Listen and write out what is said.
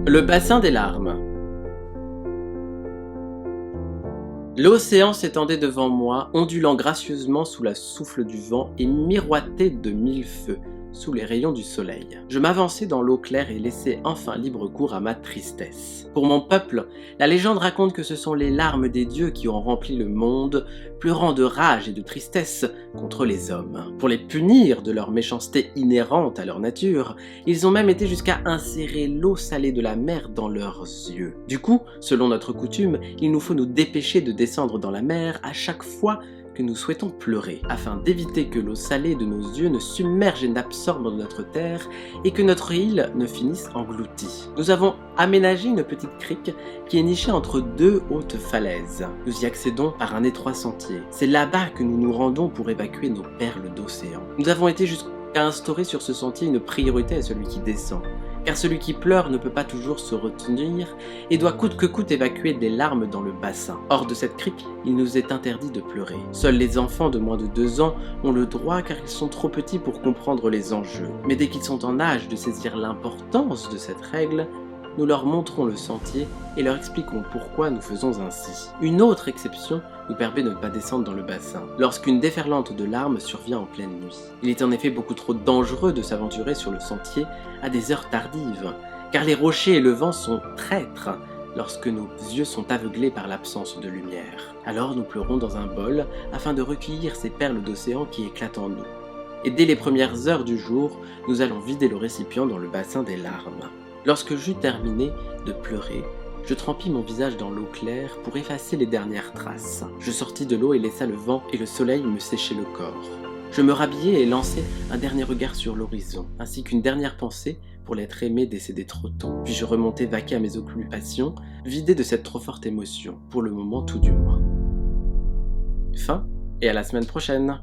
Le bassin des larmes. L'océan s'étendait devant moi, ondulant gracieusement sous la souffle du vent et miroité de mille feux sous les rayons du soleil. Je m'avançai dans l'eau claire et laissai enfin libre cours à ma tristesse. Pour mon peuple, la légende raconte que ce sont les larmes des dieux qui ont rempli le monde, pleurant de rage et de tristesse contre les hommes. Pour les punir de leur méchanceté inhérente à leur nature, ils ont même été jusqu'à insérer l'eau salée de la mer dans leurs yeux. Du coup, selon notre coutume, il nous faut nous dépêcher de descendre dans la mer à chaque fois que nous souhaitons pleurer, afin d'éviter que l'eau salée de nos yeux ne submerge et n'absorbe notre terre et que notre île ne finisse engloutie. Nous avons aménagé une petite crique qui est nichée entre deux hautes falaises. Nous y accédons par un étroit sentier. C'est là-bas que nous nous rendons pour évacuer nos perles d'océan. Nous avons été jusqu'à instaurer sur ce sentier une priorité à celui qui descend, car celui qui pleure ne peut pas toujours se retenir et doit coûte que coûte évacuer des larmes dans le bassin. Hors de cette crique, il nous est interdit de pleurer. Seuls les enfants de moins de 2 ans ont le droit car ils sont trop petits pour comprendre les enjeux. Mais dès qu'ils sont en âge de saisir l'importance de cette règle, nous leur montrons le sentier et leur expliquons pourquoi nous faisons ainsi. Une autre exception nous permet de ne pas descendre dans le bassin, lorsqu'une déferlante de larmes survient en pleine nuit. Il est en effet beaucoup trop dangereux de s'aventurer sur le sentier à des heures tardives, car les rochers et le vent sont traîtres lorsque nos yeux sont aveuglés par l'absence de lumière. Alors nous pleurons dans un bol afin de recueillir ces perles d'océan qui éclatent en nous. Et dès les premières heures du jour, nous allons vider le récipient dans le bassin des larmes. Lorsque j'eus terminé de pleurer, je trempis mon visage dans l'eau claire pour effacer les dernières traces. Je sortis de l'eau et laissa le vent et le soleil me sécher le corps. Je me rhabillai et lançai un dernier regard sur l'horizon, ainsi qu'une dernière pensée pour l'être aimé décédé trop tôt. Puis je remontai vaquer à mes occupations, vidé de cette trop forte émotion, pour le moment tout du moins. Fin, et à la semaine prochaine.